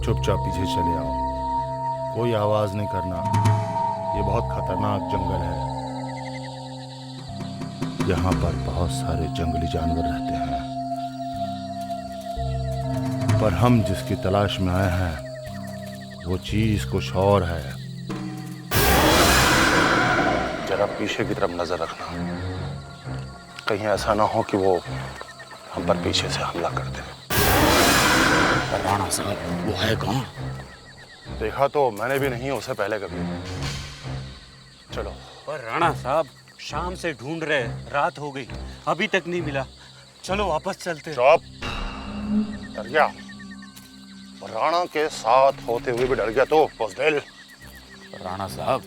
चुपचाप पीछे चले आओ, कोई आवाज नहीं करना। ये बहुत खतरनाक जंगल है, यहाँ पर बहुत सारे जंगली जानवर रहते हैं, पर हम जिसकी तलाश में आए हैं वो चीज कुछ और है। जरा पीछे की तरफ नजर रखना, कहीं ऐसा ना हो कि वो हम पर पीछे से हमला कर दे। राणा साहब, वो है कौन? देखा तो मैंने भी नहीं उसे पहले कभी। चलो। पर राणा साहब, शाम से ढूंढ रहे, रात हो गई, अभी तक नहीं मिला। चलो वापस चलते। चुप, डर गया? राणा के साथ होते हुए भी डर गया तो बुज़दिल। राणा साहब,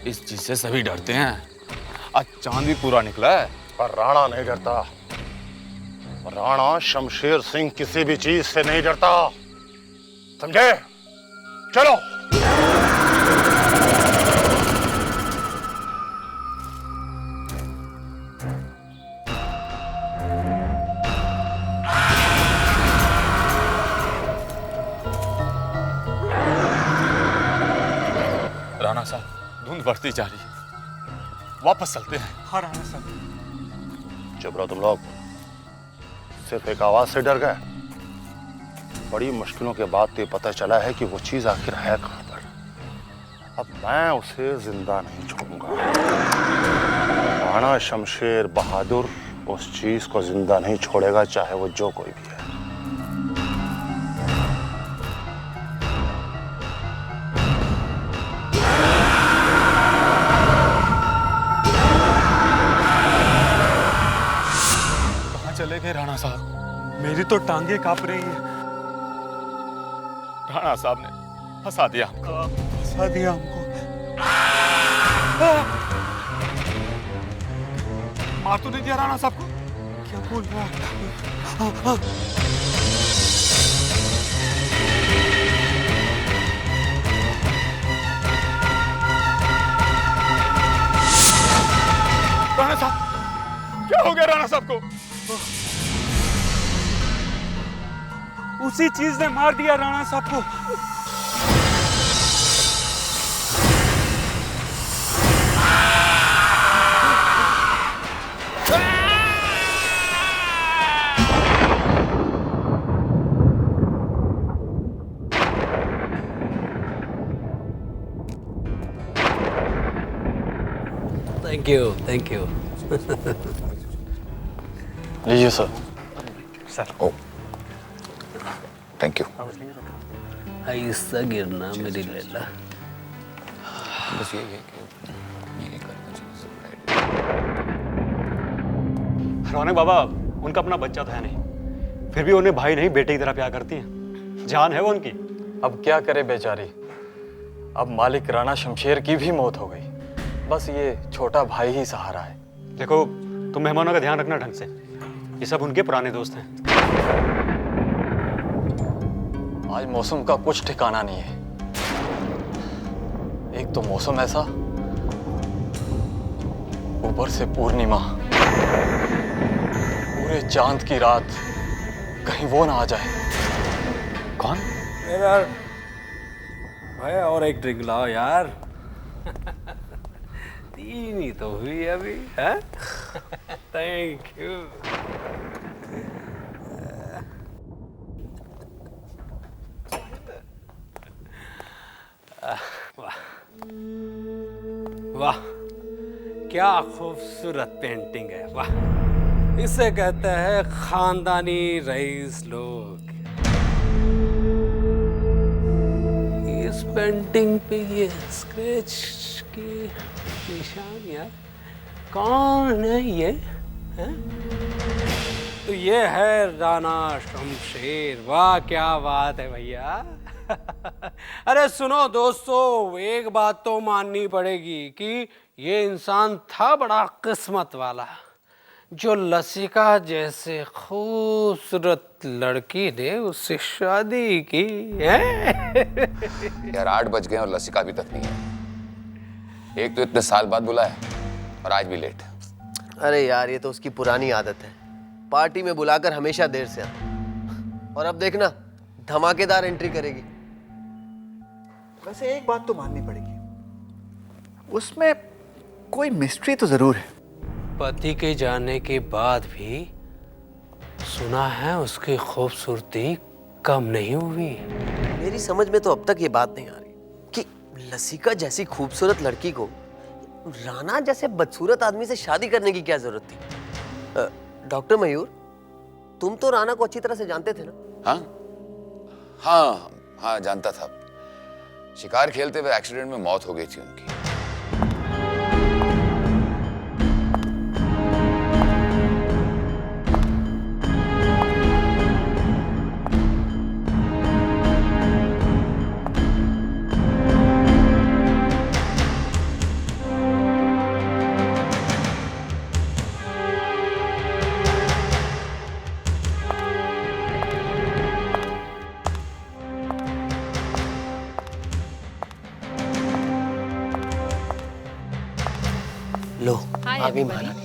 इस चीज से सभी डरते हैं। आज चांद भी पूरा निकला है। पर राणा नहीं डरता। राणा शमशेर सिंह किसी भी चीज से नहीं डरता, समझे? चलो। राणा साहब, धुंध बढ़ती जा रही है, वापस चलते हैं। हाँ राणा साहब। चुप रहो तुम लोग, सिर्फ एक आवाज से डर गए। बड़ी मुश्किलों के बाद तो पता चला है कि वो चीज आखिर है कहां पर। अब मैं उसे जिंदा नहीं छोड़ूंगा। राणा शमशेर बहादुर उस चीज को जिंदा नहीं छोड़ेगा, चाहे वो जो कोई भी है। चले गए राणा साहब? मेरी तो टांगे कांप रही है। राणा साहब ने फंसा दिया हमको। फंसा दिया हमको। मार तो नहीं दिया राणा साहब को? क्या बोल रहा है? राणा साहब, क्या हो गया राणा साहब को? उसी चीज ने मार दिया राणा साहब को। Thank you, thank you. लीजिए sir. Sir. Oh, thank you. ऐसा गिरना मेरी लैला। बस ये रौनक बाबा, उनका अपना बच्चा था नहीं, फिर भी उन्हें भाई नहीं बेटे की तरह प्यार करती हैं। जान है वो उनकी। अब क्या करे बेचारी, अब मालिक राणा शमशेर की भी मौत हो गई, बस ये छोटा भाई ही सहारा है। देखो, तुम मेहमानों का ध्यान रखना ढंग से, ये सब उनके पुराने दोस्त हैं। आज मौसम का कुछ ठिकाना नहीं है। एक तो मौसम ऐसा, ऊपर से पूर्णिमा, पूरे चांद की रात, कहीं वो ना आ जाए। कौन? यार भाई, और एक ड्रिंक लाओ यार। तीन ही तो हुई अभी है। Thank you. वाह वाह, क्या खूबसूरत पेंटिंग है। वाह, इसे कहते हैं खानदानी रईस लोग। इस पेंटिंग पे ये स्क्रैच की निशानियां, कौन है ये? है? तो ये है राणा शमशेर। वाह, क्या बात है भैया। अरे सुनो दोस्तों, एक बात तो माननी पड़ेगी कि ये इंसान था बड़ा किस्मत वाला, जो लसिका जैसे खूबसूरत लड़की ने उससे शादी की है। यार 8 बज गए और लसिका अभी तक नहीं है। एक तो इतने साल बाद बुलाया और आज भी लेट। अरे यार, ये तो उसकी पुरानी आदत है, पार्टी में बुलाकर हमेशा देर से आता। और अब देखना, धमाकेदार एंट्री करेगी। वैसे एक बात तो माननी पड़ेगी, उसमें कोई मिस्ट्री तो जरूर है। पति के जाने के बाद भी सुना है उसकी खूबसूरती कम नहीं हुई। मेरी समझ में तो अब तक ये बात नहीं आ रही कि लसिका जैसी खूबसूरत लड़की को राणा जैसे बदसूरत आदमी से शादी करने की क्या जरूरत थी। डॉक्टर मयूर, तुम तो राणा को अच्छी तरह से जानते थे ना? हाँ हाँ हाँ, जानता था। शिकार खेलते हुए एक्सीडेंट में मौत हो गई थी उनकी। लो आ गई महारानी।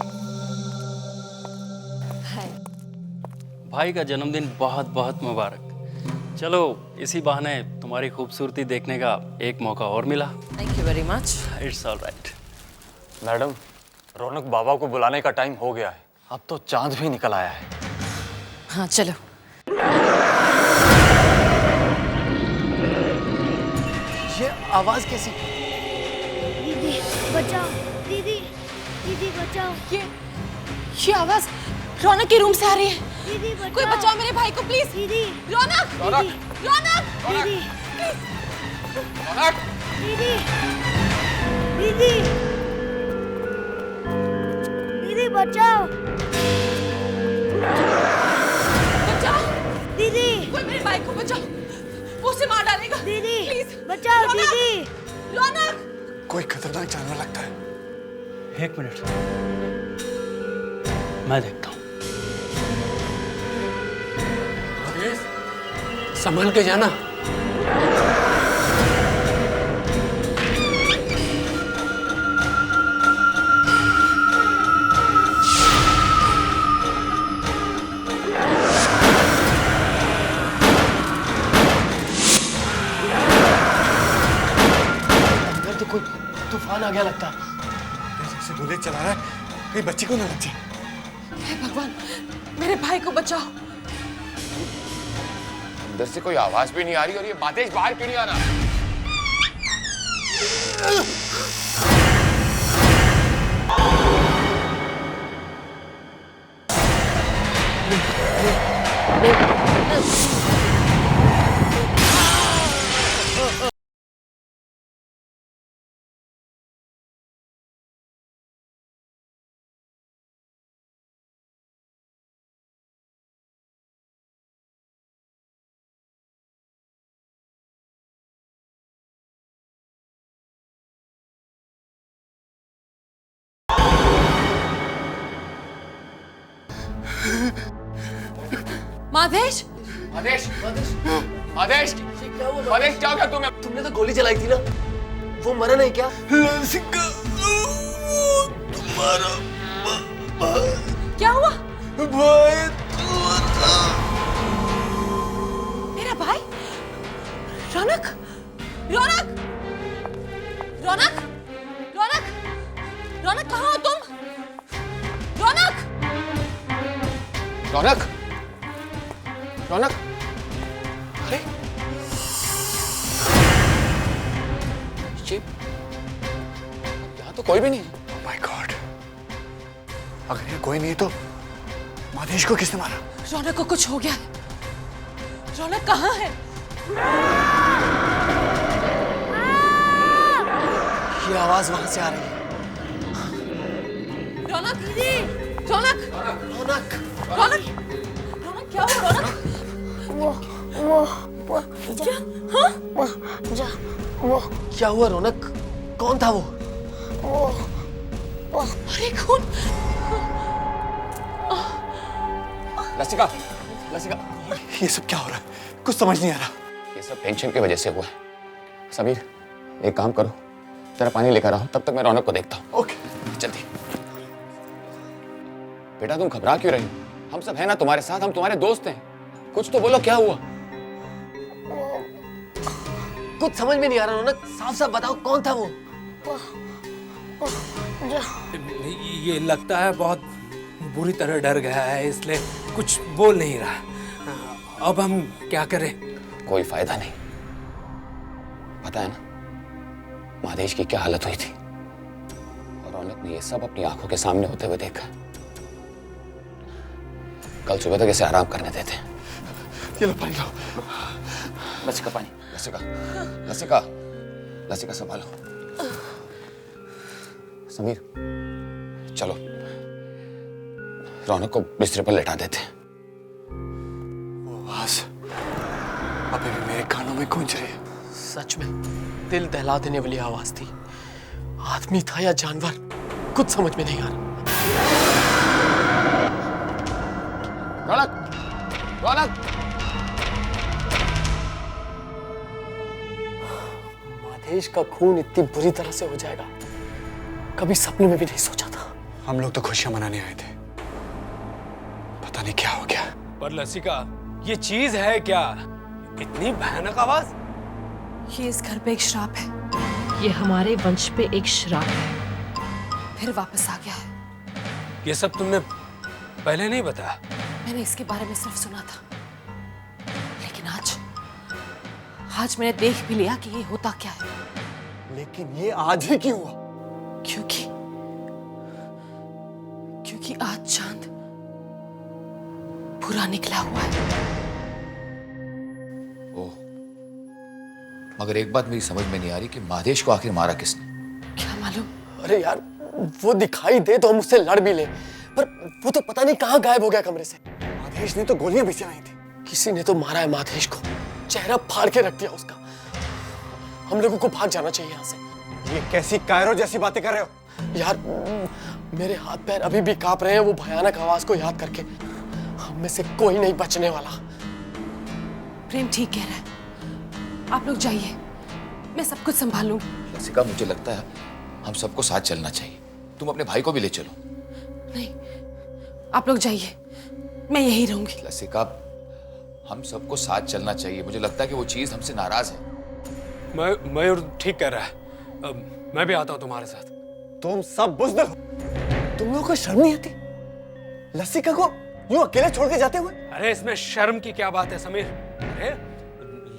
भाई का जन्मदिन बहुत बहुत मुबारक। चलो इसी बहाने तुम्हारी खूबसूरती देखने का एक मौका और मिला। Thank you very much. It's all right. Madam, Raunak Baba को बुलाने का टाइम हो गया है। अब तो चांद भी निकल आया है। हाँ चलो। ये आवाज कैसी? दीदी बचाओ, दीदी दीदी बचाओ। ये आवाज रौनक के रूम से आ रही है। दीदी बचाओ, कोई बचाओ मेरे भाई को प्लीज। दीदी रौनक, रौनक, रौनक, दीदी रौनक, दीदी दीदी दीदी बचाओ, बचाओ दीदी कोई मेरे भाई को बचाओ, वो उसे मार डालेगा। दीदी प्लीज बचाओ, रौनक! दीदी रौनक, कोई खतरनाक जानवर लगता है। एक मिनट, मैं देखता हूँ। संभल के जाना। अंदर तो कोई तूफान आ गया लगता है। जैसे बुलेट चला रहा है, कहीं बच्ची को ना लग जाए। हे भगवान, मेरे भाई को बचाओ। अंदर से कोई आवाज भी नहीं आ रही और ये मातेश बाहर क्यों नहीं आ रहा? माधेश, आदेश, आदेश, क्या हुआ? आदेश, क्या हो गया तुम्हें? तुमने तो गोली चलाई थी ना, वो मरा नहीं क्या? क्या हुआ? भाई मेरा भाई? रौनक, रौनक, रौनक, रौनक, रौनक कहाँ हो तुम? रौनक, रौनक, रौनक, अरे ये यहाँ तो कोई भी नहीं है। ओह माय गॉड, अगर ये कोई नहीं तो माधेश को किसने मारा? रौनक को कुछ हो गया है। रौनक कहाँ है? ये आवाज वहां से आ रही है। रौनक, दीदी, रौनक, रौनक, रौनक, रौनक क्या हुआ? रौनक, वो क्या? हाँ? वो क्या हुआ रौनक? कौन था वो? अरे खून! लसिका, लसिका, ये सब क्या हो रहा है? कुछ समझ नहीं आ रहा। ये सब टेंशन की वजह से हुआ है। समीर, एक काम करो, तेरा पानी लेकर आओ, तब तक मैं रौनक को देखता हूँ। ओके, जल्दी। बेटा तुम घबरा क्यों रहे हो? हम सब हैं ना तुम्हारे साथ, हम तुम्हारे दोस्त हैं। कुछ तो बोलो, क्या हुआ? कुछ समझ में नहीं आ रहा रौनक, साफ साफ बताओ कौन था वो? ये लगता है बहुत बुरी तरह डर गया है, इसलिए कुछ बोल नहीं रहा। अब हम क्या करें? कोई फायदा नहीं। पता है ना महादेश की क्या हालत हुई थी, और रौनक ने ये सब अपनी आंखों के सामने होते हुए देखा। कल सुबह तक इसे आराम करने देते। ये लो पानी लो। लसिका पानी। लसिका, लसिका, लसिका संभालो। समीर चलो रौनक को बिस्तर पर लेटा देते। वो आवाज अभी भी मेरे कानों में गूंज रही है। सच में दिल दहला देने वाली आवाज थी। आदमी था या जानवर, कुछ समझ में नहीं आ रहा। रौनक, रौनक! माधेश का खून इतनी बुरी तरह से हो जाएगा, कभी सपने में भी नहीं सोचा था। हम लोग तो खुशियां मनाने आए थे, पता नहीं क्या हो गया। पर लसिका, ये चीज है क्या? इतनी भयानक आवाज? ये इस घर पे एक श्राप है। ये हमारे वंश पे एक श्राप है, फिर वापस आ गया है। ये सब तुमने पहले नहीं बताया? मैंने इसके बारे में सिर्फ सुना था, लेकिन आज मैंने देख भी लिया कि ये होता क्या है। लेकिन ये आज ही क्यों हुआ? क्योंकि आज चांद पूरा निकला हुआ है। ओह, मगर एक बात मेरी समझ में नहीं आ रही कि महादेश को आखिर मारा किसने? क्या मालूम? अरे यार, वो दिखाई दे तो हम उससे लड़ भी ले, पर वो तो पता नहीं कहाँ गायब हो गया कमरे से। माधेश ने तो गोलियां भी चलाई थी। किसी ने तो मारा है माधेश को, चेहरा फाड़ के रख दिया उसका। हम लोगों को भाग जाना चाहिए यहाँ से। ये कैसी कायरो जैसी बातें कर रहे हो? यार, मेरे हाथ पैर अभी भी कांप रहे हैं वो भयानक आवाज को याद करके। हम में से कोई नहीं बचने वाला। प्रेम ठीक कह रहा है, आप लोग जाइए, मैं सब कुछ संभाल लूंगी। लसिका, मुझे लगता है हम सबको साथ चलना चाहिए। तुम अपने भाई को भी ले चलो। नहीं, आप लोग जाइए, मैं यहीं रहूंगी। लसिका, हम सबको साथ चलना चाहिए। मुझे लगता है कि वो चीज हमसे नाराज है। मयूर ठीक कह रहा है। मैं भी आता हूँ तुम्हारे साथ। तुम सब बुज़दिल हो। तुम लोगों को शर्म नहीं आती लसिका को यूं अकेले छोड़ के जाते हुए? अरे इसमें शर्म की क्या बात है समीर? अरे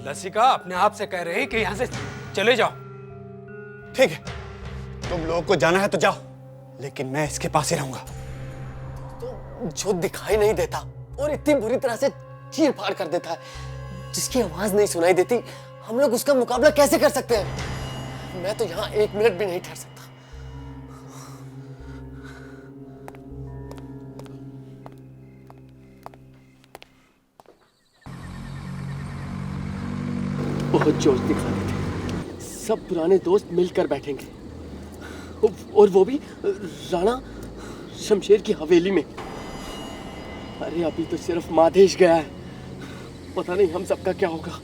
लसिका अपने आप से कह रही है कि यहाँ से चले जाओ। ठीक है, तुम लोगों को जाना है तो जाओ, लेकिन मैं इसके पास ही रहूंगा। तो जो दिखाई नहीं देता और इतनी बुरी तरह से चीर फाड़ कर देता है, जिसकी आवाज नहीं सुनाई देती, हम लोग उसका मुकाबला कैसे कर सकते हैं? मैं तो यहाँ एक मिनट भी नहीं ठहर सकता। बहुत जोश दिखा रहे थे। सब पुराने दोस्त मिलकर बैठेंगे, और वो भी राणा शमशेर की हवेली में। अरे अभी तो सिर्फ माधेश गया है, पता नहीं हम सबका क्या होगा।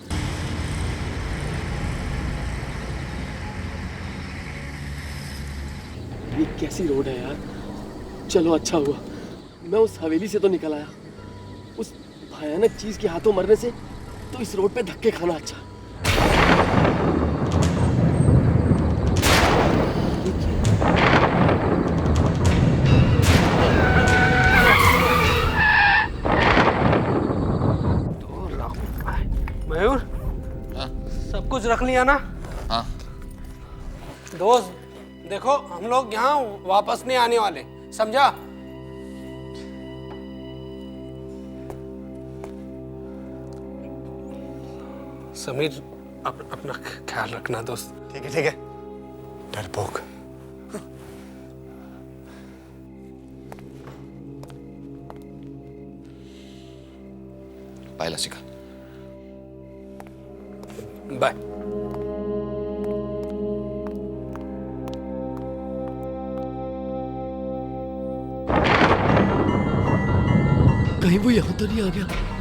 ये कैसी रोड है यार? चलो अच्छा हुआ मैं उस हवेली से तो निकल आया। उस भयानक चीज के हाथों मरने से तो इस रोड पे धक्के खाना अच्छा। मयूर, सब कुछ रख लिया ना? हाँ। दोस्त देखो, हम लोग यहाँ वापस नहीं आने वाले, समझा? समीर, अपना ख्याल रखना दोस्त। ठीक है, ठीक है। डरपोक। बाय लसिका। बाय। कहीं वो यहाँ तो नहीं आ गया?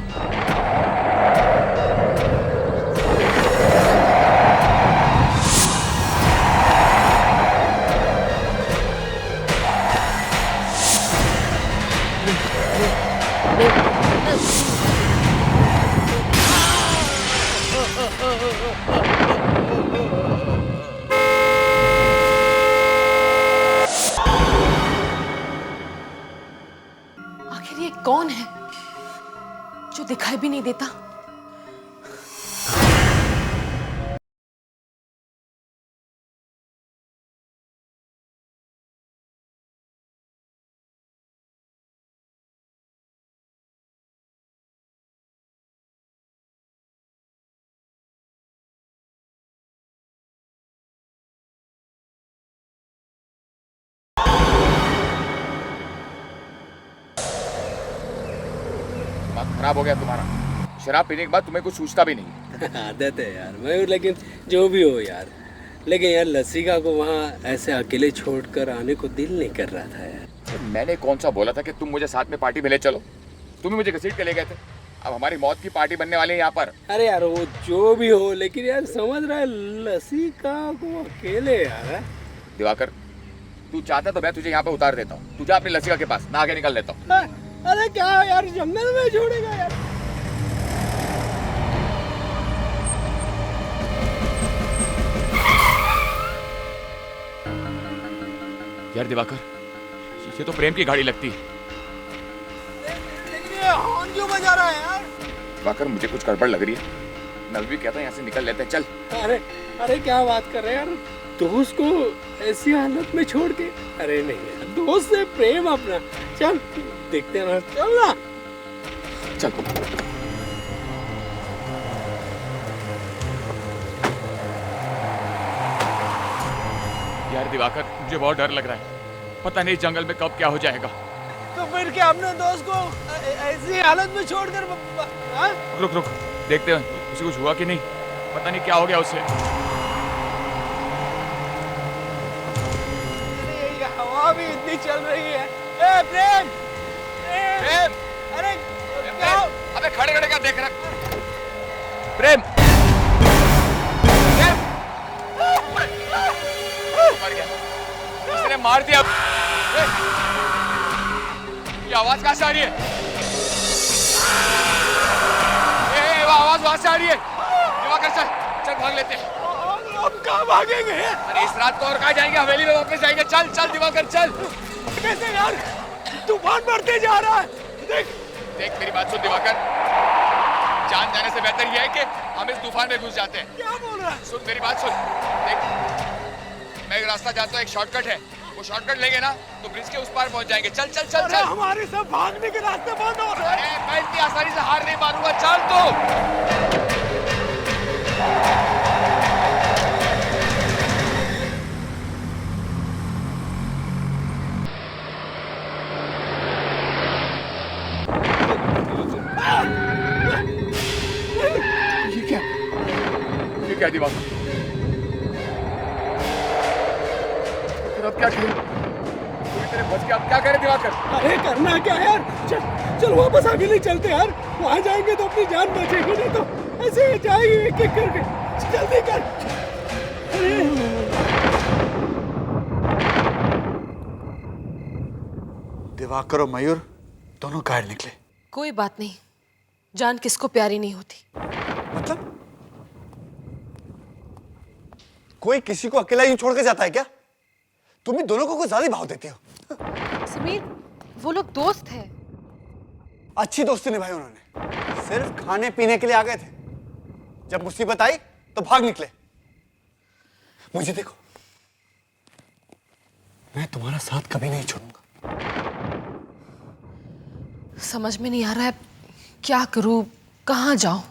नहीं देता। दिमाग खराब हो गया तुम्हारा। शराब पीने के बाद तुम्हें कुछ सूझता भी नहीं। आदत है यार मयूर, लेकिन जो भी हो यार, लेकिन यार लसिका को वहाँ ऐसे अकेले छोड़कर आने को दिल नहीं कर रहा था यार। मैंने कौन सा बोला था कि तुम मुझे साथ में पार्टी में ले चलो? तुम ही मुझे घसीट के ले गए थे। अब हमारी मौत की पार्टी बनने वाली है यहाँ पर। अरे यार वो जो भी हो, लेकिन यार समझ रहा है लसिका को अकेले यार। दिवाकर, तू चाहता तो मैं तुझे यहाँ पे उतार देता हूँ। तू जा अपनी लसिका के पास, मैं आगे निकल लेता हूँ। अरे क्या यार, जंगल में छोड़ेगा यार? यार दिवाकर, ये तो प्रेम की गाड़ी लगती है। लेकिन ये हॉर्न क्यों बजा रहा है यार? दिवाकर, मुझे कुछ गड़बड़ लग रही है। मैं भी कहता हूँ यहाँ से निकल लेते हैं, चल। अरे अरे क्या बात कर रहे हैं यार, दोस्त को ऐसी हालत में छोड़ के? अरे नहीं यार, दोस्त से प्रेम अपना। चल देखते हैं ना, चल ना। चल। यार दिवाकर, मुझे बहुत डर लग रहा है। पता नहीं जंगल में कब क्या हो जाएगा। तो फिर क्या अपने दोस्त को ऐसी हालत में छोड़कर? रुक रुक, देखते हैं उसे कुछ हुआ कि नहीं। पता नहीं क्या हो गया उसे। अरे हवा भी इतनी चल रही है। ए प्रेम, प्रेम, अरे क्या? अबे खड़े खड़े क्या देख रहा? प्रेम, मर गया, इसने मार दिया। ये आवाज कहाँ से आ रही है? वो आवाज वहां से आ रही है। दिवाकर चल, चल भाग लेते हैं। अब कहाँ भागेंगे? अरे इस रात को और कहाँ जाएंगे? हवेली में वापस जाएंगे। चल चल दिवाकर चल। कैसे यार, तूफान बढ़ते जा रहा है। देख देख, मेरी बात सुन दिवाकर, जान जाने से बेहतर यह है कि हम इस तूफान में घुस जाते हैं। क्या बोल रहा है? सुन मेरी बात सुन, देख मैं एक रास्ता जाता हूँ, एक शॉर्टकट है। वो शॉर्टकट लेंगे ना तो ब्रिज के उस पार पहुंच जाएंगे। चल चल चल चल। हमारे सब भागने के रास्ते बंद हो रहे हैं। मैं इतनी आसानी से हार नहीं मानूंगा। चल तू। ये क्या दिवाकर? अब क्या करें? पूरी तरह बच गया, अब क्या करें दिवाकर? अरे करना क्या यार, चल चल वापस आगे नहीं चलते यार। वहां जाएंगे तो अपनी जान बचेगी, नहीं तो ऐसे ही जाएंगे एक एक करके। जल्दी कर। दिवाकर और मयूर दोनों घायल निकले। कोई बात नहीं, जान किसको प्यारी नहीं होती। मतलब कोई किसी को अकेला यूं छोड़ के जाता है क्या? तुम ही दोनों को कुछ ज्यादा भाव देती हो। समीर, वो लोग दोस्त हैं। अच्छी दोस्ती निभाई उन्होंने, सिर्फ खाने पीने के लिए आ गए थे। जब मुसीबत आई तो भाग निकले। मुझे देखो, मैं तुम्हारा साथ कभी नहीं छोड़ूंगा। समझ में नहीं आ रहा है क्या करूं, कहां जाऊं।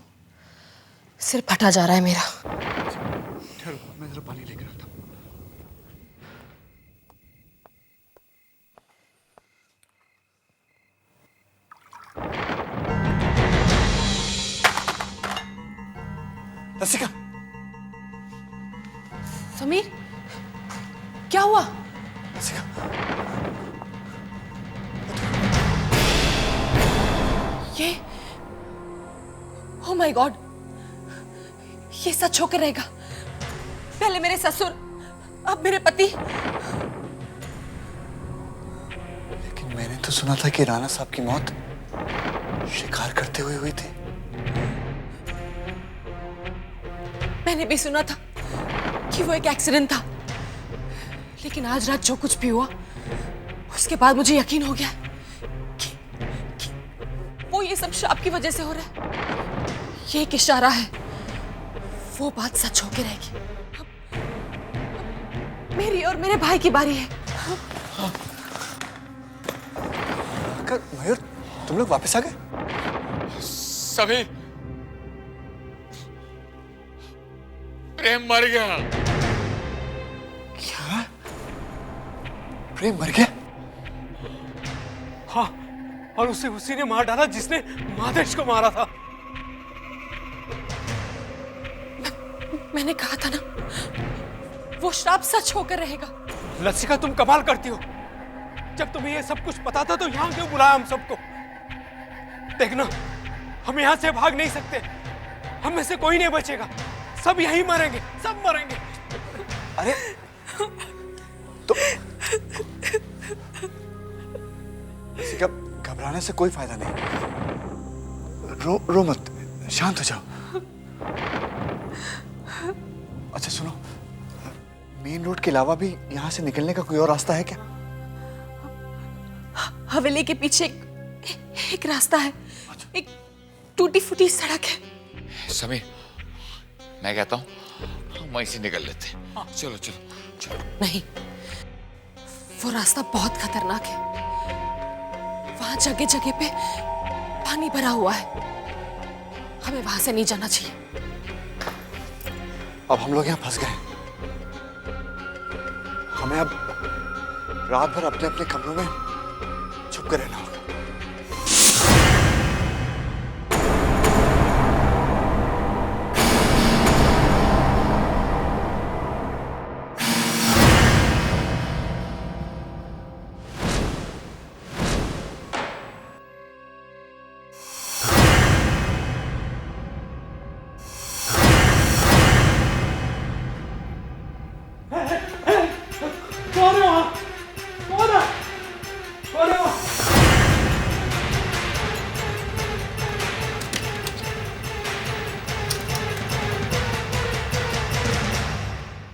सिर फटा जा रहा है मेरा। ठहरो, मैं जरा पानी लेकर आता हूं। लसिका, समीर, क्या हुआ? लसिका, ये, ओह माय गॉड, ये सच होकर रहेगा। पहले मेरे ससुर, अब मेरे पति। लेकिन मैंने तो सुना था कि राणा साहब की मौत शिकार करते हुए हुई थी। मैंने भी सुना था कि वो एक एक्सीडेंट था, लेकिन आज रात जो कुछ भी हुआ उसके बाद मुझे यकीन हो गया कि वो ये सब श्राप की वजह से हो रहा है। ये एक इशारा है, वो बात सच होके रहेगी। मेरी और मेरे भाई की बारी है। मयूर, तुम लोग वापस आ गए? सभी, प्रेम मर गया। क्या? प्रेम मर गया? हाँ, और उसे उसी ने मार डाला जिसने मादेश को मारा था। मैंने कहा था ना, वो श्राप सच होकर रहेगा। लसिका, तुम कमाल करती हो। जब तुम्हें ये सब कुछ पता था तो यहाँ क्यों बुलाया हम सबको? देखना, हम यहाँ से भाग नहीं सकते। हम में से कोई नहीं बचेगा। सब यहीं मरेंगे, सब मरेंगे। अरे तो लसिका, घबराने से कोई फायदा नहीं। रो मत, शांत हो जाओ। अच्छा सुनो, मेन रोड के अलावा भी यहाँ से निकलने का कोई और रास्ता है क्या? हवेली के पीछे एक रास्ता है। एक टूटी फूटी सड़क है। समीर, मैं कहता हूँ हम वहीं से निकल लेते हैं। चलो चलो चलो। नहीं, वो रास्ता बहुत खतरनाक है। वहां जगह जगह पे पानी भरा हुआ है। हमें वहां से नहीं जाना चाहिए। अब हम लोग यहाँ फंस गए। हमें अब रात भर अपने अपने कमरों में छुप कर रहना होगा।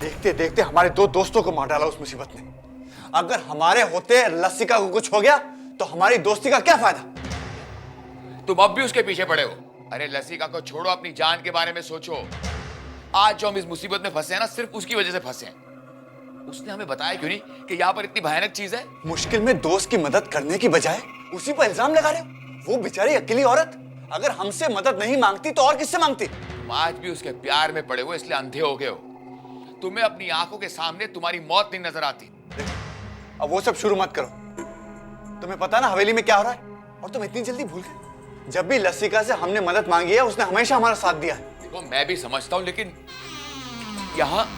देखते देखते हमारे दो दोस्तों को मार डाला उस मुसीबत ने। अगर हमारे होते लसिका को कुछ हो गया तो हमारी दोस्ती का क्या फायदा? तुम अब भी उसके पीछे पड़े हो। अरे लसिका को छोड़ो, अपनी जान के बारे में सोचो। आज जो हम इस मुसीबत में फंसे हैं ना, सिर्फ उसकी वजह से फंसे हैं। उसने हमें बताया क्यों नहीं कि यहाँ पर इतनी भयानक चीज है? मुश्किल में दोस्त की मदद करने की बजाय उसी पर इल्जाम लगा रहे हो। वो बेचारी अकेली औरत अगर हमसे मदद नहीं मांगती तो और किससे मांगती? तुम आज भी उसके प्यार में पड़े हो, इसलिए अंधे हो गए हो। तुम्हें अपनी आंखों के सामने तुम्हारी मौत नहीं नजर आती। अब वो सब शुरू मत करो। तुम्हें पता ना हवेली में क्या हो रहा है, और तुम इतनी जल्दी भूल गए। जब भी लसिका से हमने मदद मांगी है, उसने हमेशा हमारा साथ दिया है। देखो, मैं भी समझता हूं, लेकिन यहाँ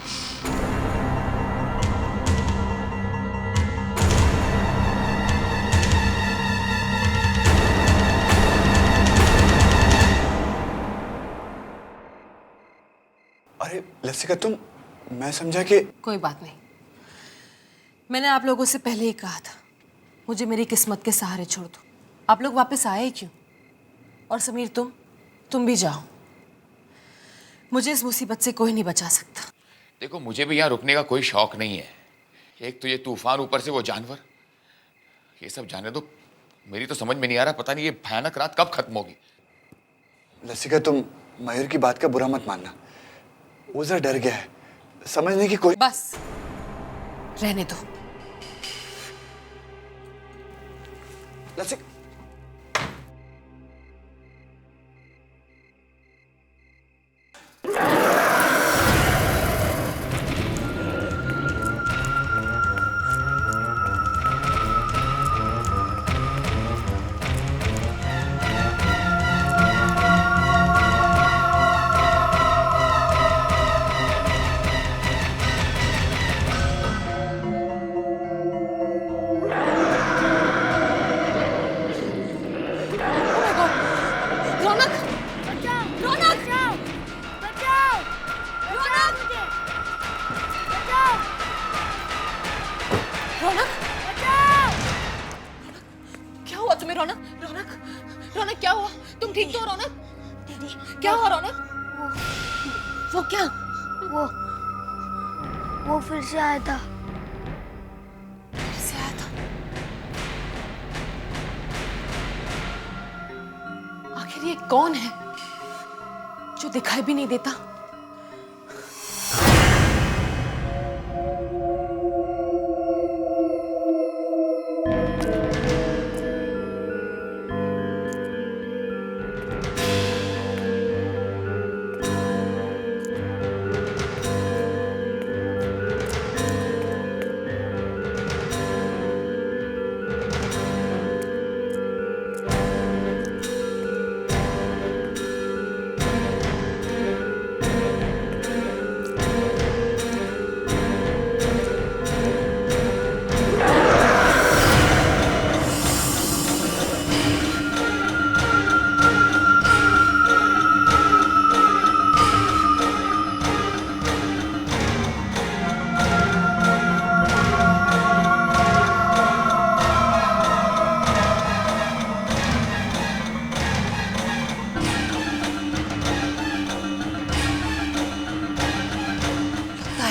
अरे लसिका, मैं समझा कि कोई बात नहीं। मैंने आप लोगों से पहले ही कहा था, मुझे मेरी किस्मत के सहारे छोड़ दो। आप लोग वापस आए ही क्यों? और समीर, तुम भी जाओ। मुझे इस मुसीबत से कोई नहीं बचा सकता। देखो, मुझे भी यहाँ रुकने का कोई शौक नहीं है। एक तो ये तूफान, ऊपर से वो जानवर, ये सब जाने दो। मेरी तो समझ में नहीं आ रहा, पता नहीं ये भयानक रात कब खत्म होगी। लसिका, तुम मयूर की बात का बुरा मत मानना। वो जरा डर गया है, समझने की कोई। बस रहने दो। लसिका, वो फिर से आया था। आखिर ये कौन है? जो दिखाई भी नहीं देता।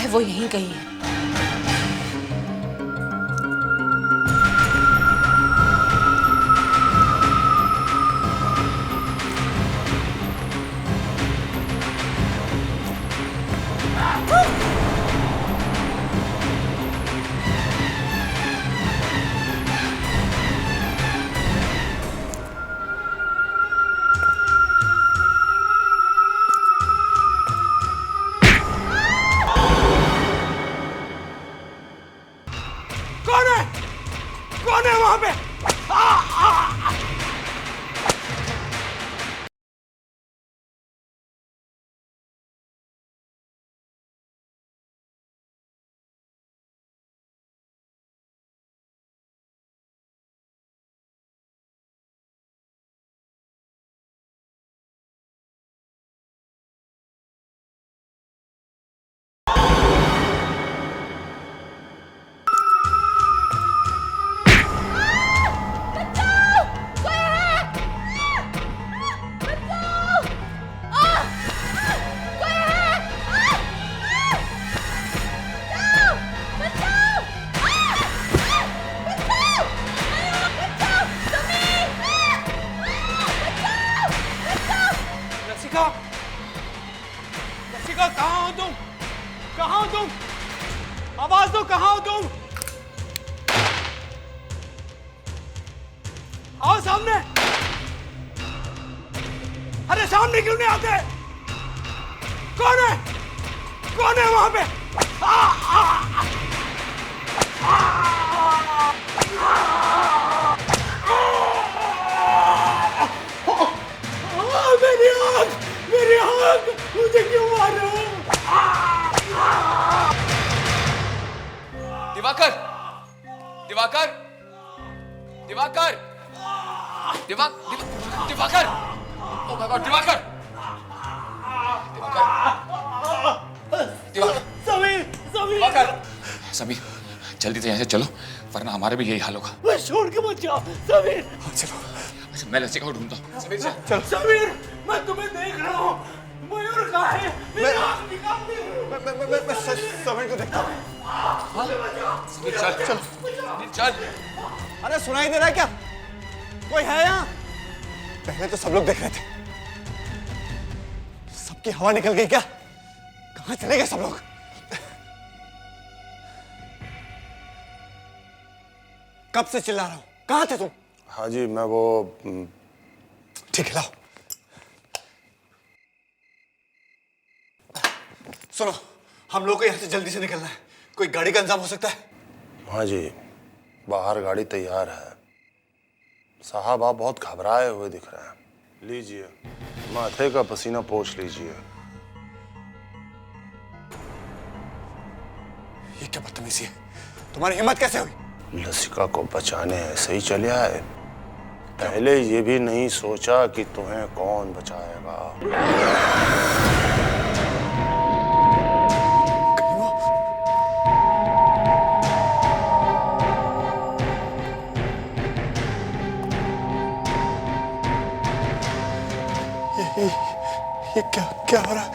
वो यहीं कहीं है। कौन है वहां पे? लसिका, कहाँ हो तुम? कहाँ हो तुम? आवाज दो, कहाँ हो तुम? आओ सामने। अरे सामने क्यों नहीं आते? कौन है? कौन है वहां पे? मेरी आँख, मुझे क्यों मार रहे हो? Diwakar, Diwakar, Diwakar, Diwakar, oh my God, Diwakar, Diwakar, Sameer, जल्दी से यहाँ से चलो, वरना हमारे भी यही हाल होगा। बस छोड़ के मत जाओ, समीर। चलो। अच्छा, मैं लसिका को ढूंढता हूँ। समीर चलो। समीर, मैं तुम्हें देख रहा हूँ। मयूर कहाँ है? मेरी आँख निकाल दी। मैं समीर को देखता हूँ। समीर चल, चल, समीर चल। अरे सुनाई दे रहा है क्या? कोई है यहाँ? पहले तो सब लोग देख रहे थे, सबकी हवा निकल गई क्या? कहाँ चले गए सब लोग? कब से चिल्ला रहा हूँ, कहाँ थे तुम? हाँ जी, मैं वो ठीक है, लाओ। सुनो, हम लोग को यहाँ से जल्दी से निकलना है। कोई गाड़ी का इंतजाम हो सकता है? हाँ जी, बाहर गाड़ी तैयार है। साहब, आप बहुत घबराए हुए दिख रहे हैं। लीजिए, माथे का पसीना पोंछ लीजिए। ये क्या बदतमीजी है? तुम्हारी हिम्मत कैसे हुई? लसिका को बचाने ऐसे ही चले आए। पहले ये भी नहीं सोचा कि तुम्हें कौन बचाएगा। ये क्या हो रहा है?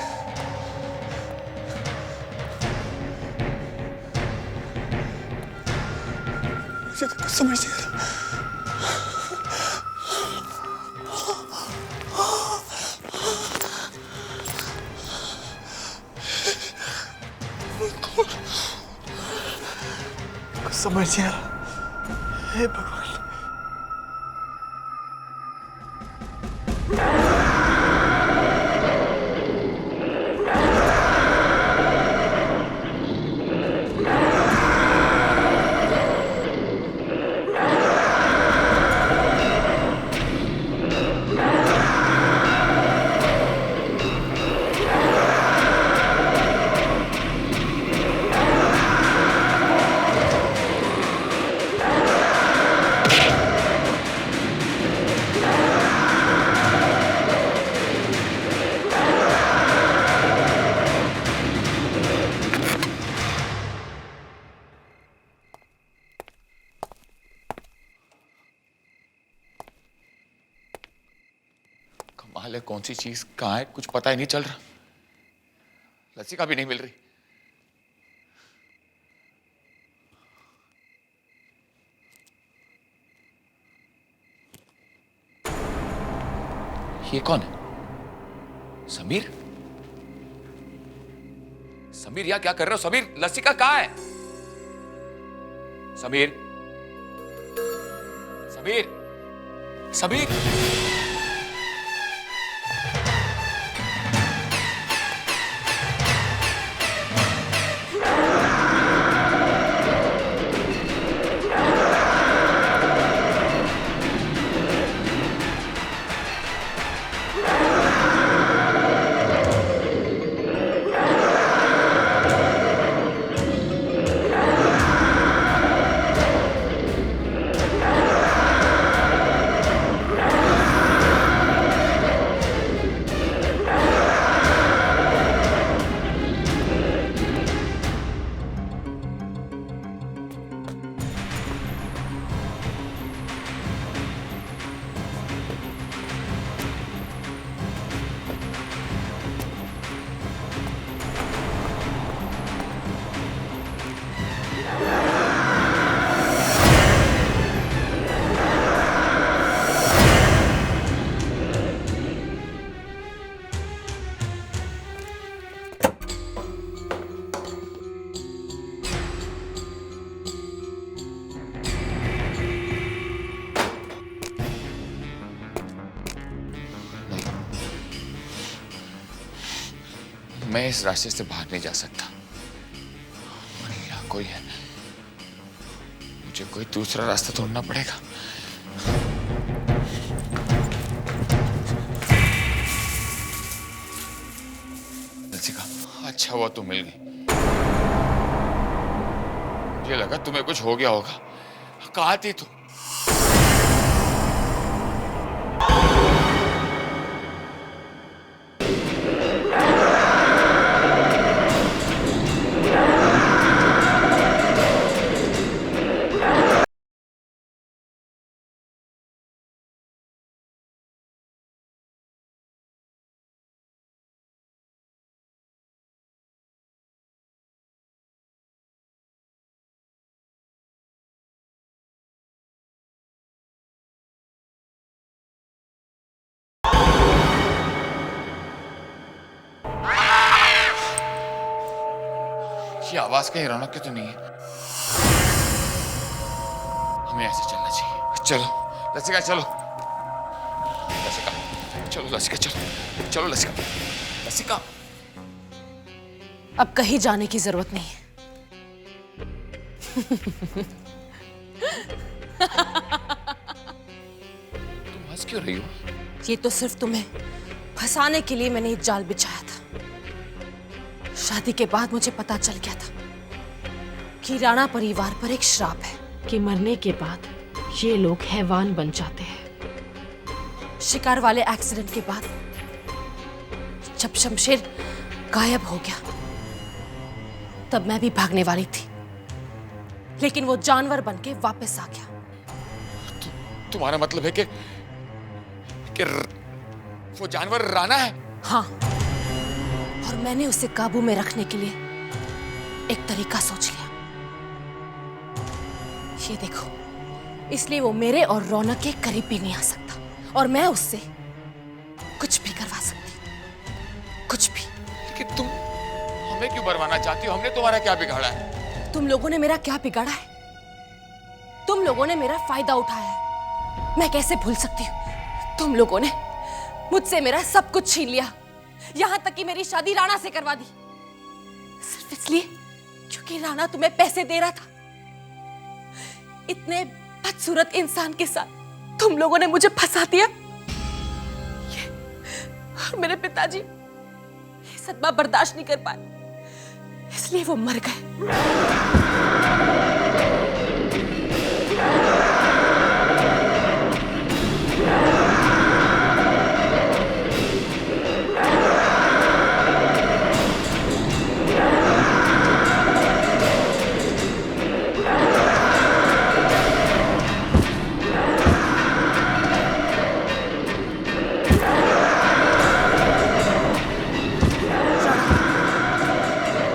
मुझे तो कुछ समझ नहीं आ रहा। समझ नहीं आ रहा। हे भगवान। कमाल है, कौन सी चीज कहाँ है कुछ पता ही नहीं चल रहा। लसिका भी नहीं मिल रही। ये कौन है? समीर? समीर यहाँ क्या कर रहे हो? समीर, लसिका कहाँ है? समीर, समीर, समीर। मैं इस रास्ते से बाहर नहीं जा सकता। यहाँ कोई है, मुझे कोई दूसरा रास्ता ढूंढना पड़ेगा। लसिका, अच्छा हुआ तुम मिल गई। मुझे लगा तुम्हें कुछ हो गया होगा। कहाँ थी तुम? ये आवाज कहीं रौनक की तो नहीं है। हमें ऐसे चलना चाहिए। चलो लसिका, चलो लसिका, चलो लसिका, चलो चलो लसिका, लसिका। अब कहीं जाने की जरूरत नहीं है। तुम हंस क्यों रही हो? ये तो सिर्फ तुम्हें फंसाने के लिए मैंने एक जाल बिछाया था। शादी के बाद मुझे पता चल गया था कि राणा परिवार पर एक श्राप है कि मरने के बाद ये लोग हैवान बन जाते हैं। शिकार वाले एक्सीडेंट के बाद जब शमशेर गायब हो गया तब मैं भी भागने वाली थी, लेकिन वो जानवर बनके वापस आ गया। तुम्हारा मतलब है कि वो जानवर राणा है? हाँ, और मैंने उसे काबू में रखने के लिए एक तरीका सोच लिया। ये देखो, इसलिए वो मेरे और रौनक के करीब भी नहीं आ सकता और मैं उससे कुछ भी करवा सकती, कुछ भी। लेकिन तुम हमें क्यों मरवाना चाहती हो? हमने तुम्हारा क्या बिगाड़ा है? तुम लोगों ने मेरा क्या बिगाड़ा है? तुम लोगों ने मेरा फायदा उठाया है। मैं कैसे भूल सकती हूँ? तुम लोगों ने मुझसे मेरा सब कुछ छीन लिया, यहां तक कि मेरी शादी राणा से करवा दी, सिर्फ इसलिए क्योंकि राणा तुम्हें पैसे दे रहा था। इतने बदसूरत इंसान के साथ तुम लोगों ने मुझे फंसा दिया। और मेरे पिताजी ये सदमा बर्दाश्त नहीं कर पाए, इसलिए वो मर गए।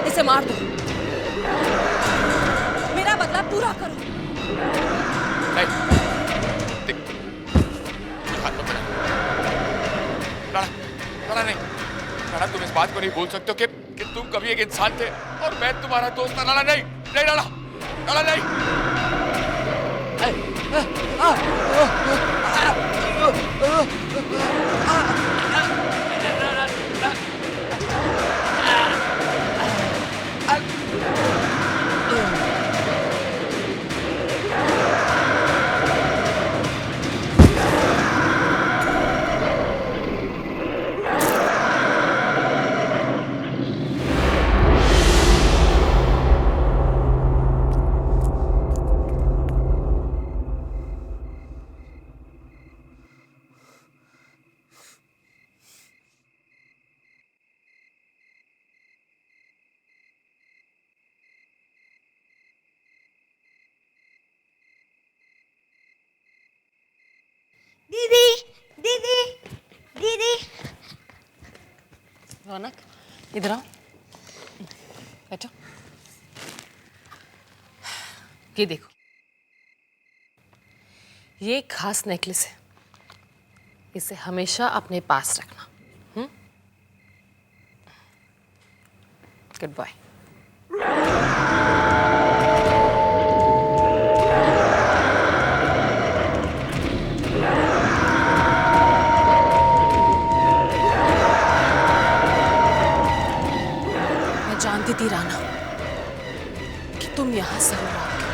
इसे मार दो, मेरा बदला पूरा करो। नहीं, देख, हाथ मत बढ़ा। राणा, राणा नहीं, राणा तुम इस बात को नहीं बोल सकते हो कि तुम कभी एक इंसान थे और मैं तुम्हारा दोस्त था। राणा नहीं, नहीं राणा, राणा नहीं। दीदी दीदी दीदी। रौनक, इधर आओ, बैठो। ये देखो, ये खास नेकलेस है, इसे हमेशा अपने पास रखना। Good bye. जानती थी राणा कि तुम यहां जरूर आओगे।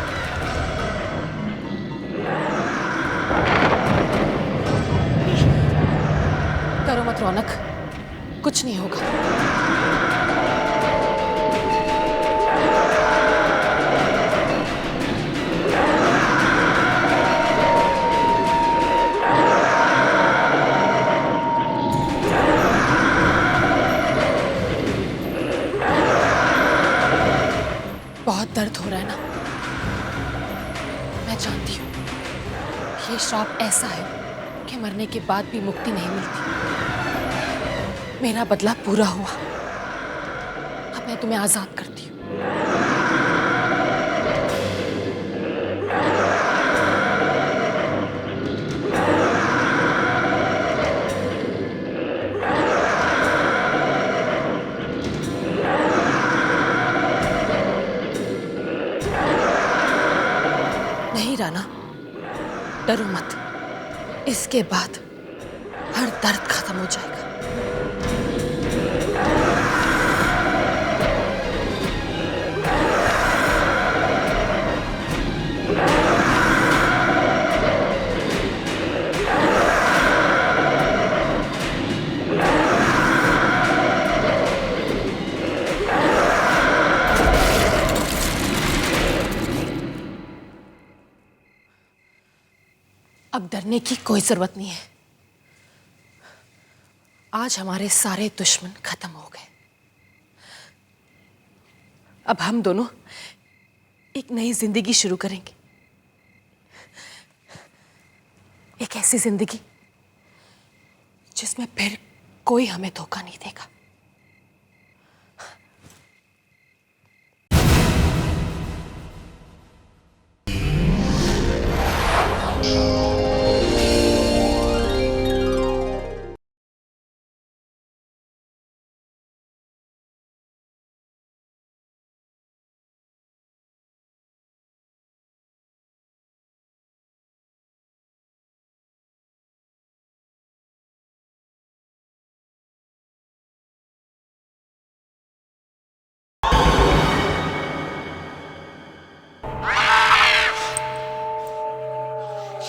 करो मत रौनक, कुछ नहीं होगा। बहुत दर्द हो रहा है ना? मैं जानती हूँ ये श्राप ऐसा है कि मरने के बाद भी मुक्ति नहीं मिलती। मेरा बदला पूरा हुआ, अब मैं तुम्हें आजाद करती हूँ। नहीं राणा, डरो मत, इसके बाद हर दर्द खत्म हो जाएगा। अब डरने की कोई जरूरत नहीं है। आज हमारे सारे दुश्मन खत्म हो गए। अब हम दोनों एक नई जिंदगी शुरू करेंगे, एक ऐसी जिंदगी जिसमें फिर कोई हमें धोखा नहीं देगा।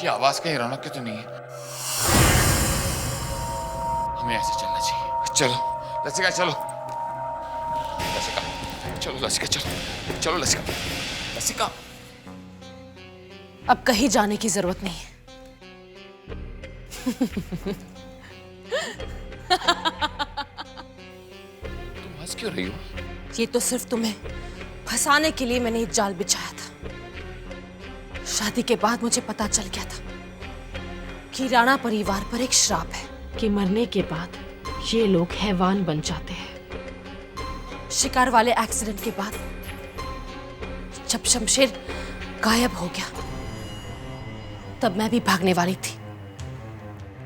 की आवाज कहीं रौनक की तो नहीं है। हमें ऐसे चलना चाहिए। चलो लसिका चलो, लसिका चलो, लसिका चलो, चलो लसिका, लसिका। अब कहीं जाने की जरूरत नहीं है। तुम हंस क्यों रही हो? ये तो सिर्फ तुम्हें फंसाने के लिए मैंने ये जाल बिछाया था। शादी के बाद मुझे पता चल गया था कि राणा परिवार पर एक श्राप है कि मरने के बाद ये लोग हैवान बन जाते हैं। शिकार वाले एक्सीडेंट के बाद जब शमशेर गायब हो गया तब मैं भी भागने वाली थी,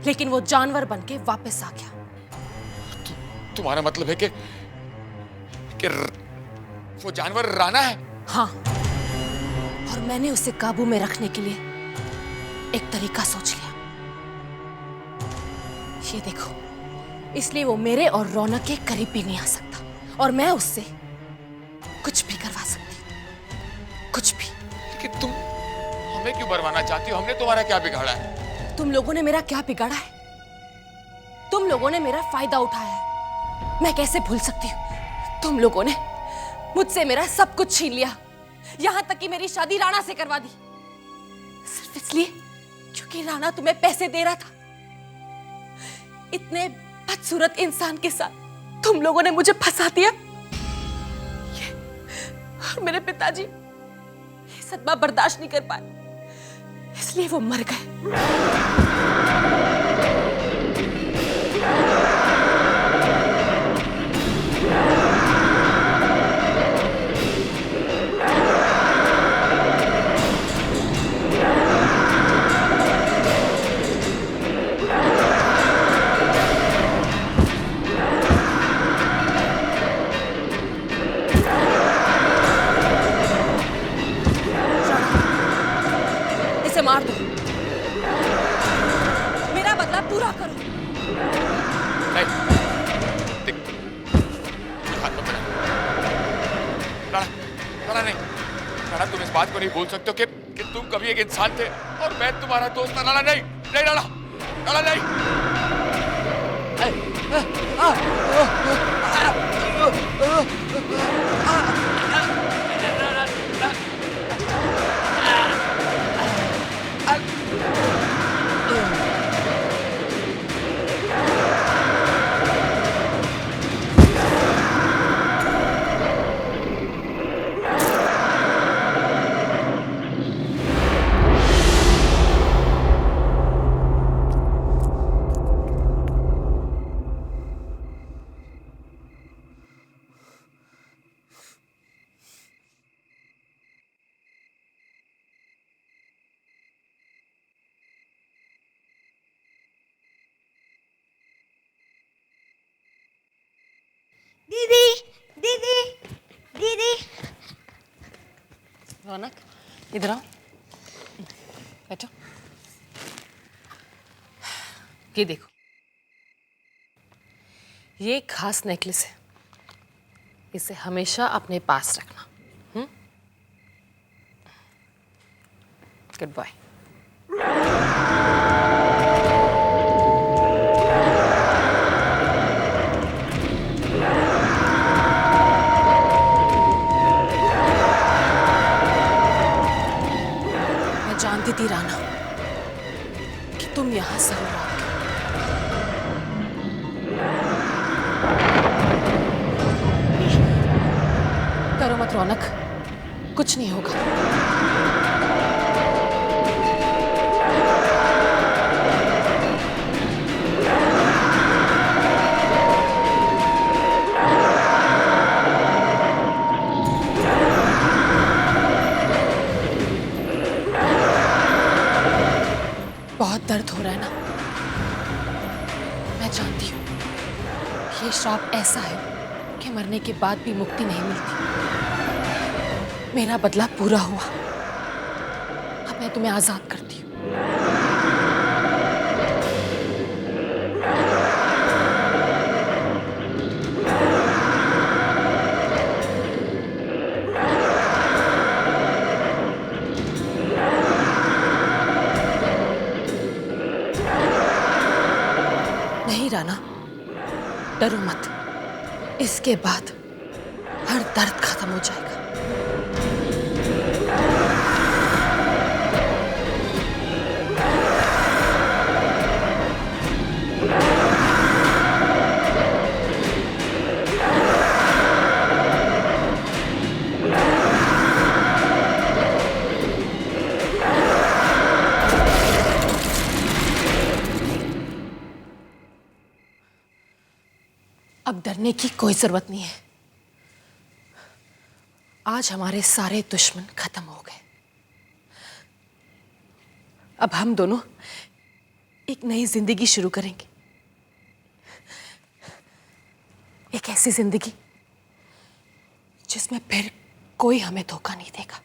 लेकिन वो जानवर बनके वापस आ गया। तुम्हारा मतलब है कि वो जानवर राणा है? हाँ, और मैंने उसे काबू में रखने के लिए एक तरीका सोच लिया। ये देखो, इसलिए वो मेरे और रौनक के करीब भी नहीं आ सकता और मैं उससे कुछ भी करवा सकती, कुछ भी। लेकिन तुम हमें क्यों मरवाना चाहती हो? हमने तुम्हारा क्या बिगाड़ा है? तुम लोगों ने मेरा क्या बिगाड़ा है? तुम लोगों ने मेरा फायदा उठाया है। मैं कैसे भूल सकती हूँ? तुम लोगों ने मुझसे मेरा सब कुछ छीन लिया, यहां तक कि मेरी शादी राणा से करवा दी, सिर्फ इसलिए क्योंकि राणा तुम्हें पैसे दे रहा था। इतने बदसूरत इंसान के साथ तुम लोगों ने मुझे फंसा दिया। और मेरे पिताजी ये सदमा बर्दाश्त नहीं कर पाए, इसलिए वो मर गए। इसे मार दो, मेरा बदला पूरा करो। नहीं, हाथ मत बढ़ा। राणा, राणा नहीं, राणा तुम इस बात को नहीं बोल सकते हो कि तुम कभी एक इंसान थे और मैं तुम्हारा दोस्त था। राणा नहीं, नहीं राणा, राणा नहीं। दीदी, दीदी, दीदी। रौनक, इधर आओ, बैठो। ये देखो, ये खास नेकलेस है, इसे हमेशा अपने पास रखना। Good bye. जानती थी राणा कि तुम यहां जरूर आओगे। करो मत रौनक, कुछ नहीं होगा। बहुत दर्द हो रहा है ना? मैं जानती हूँ ये श्राप ऐसा है कि मरने के बाद भी मुक्ति नहीं मिलती। मेरा बदला पूरा हुआ, अब मैं तुम्हें आजाद करती हूँ। डरो मत, इसके बाद हर दर्द खत्म हो जाएगा। अब डरने की कोई जरूरत नहीं है। आज हमारे सारे दुश्मन खत्म हो गए। अब हम दोनों एक नई जिंदगी शुरू करेंगे, एक ऐसी जिंदगी जिसमें फिर कोई हमें धोखा नहीं देगा।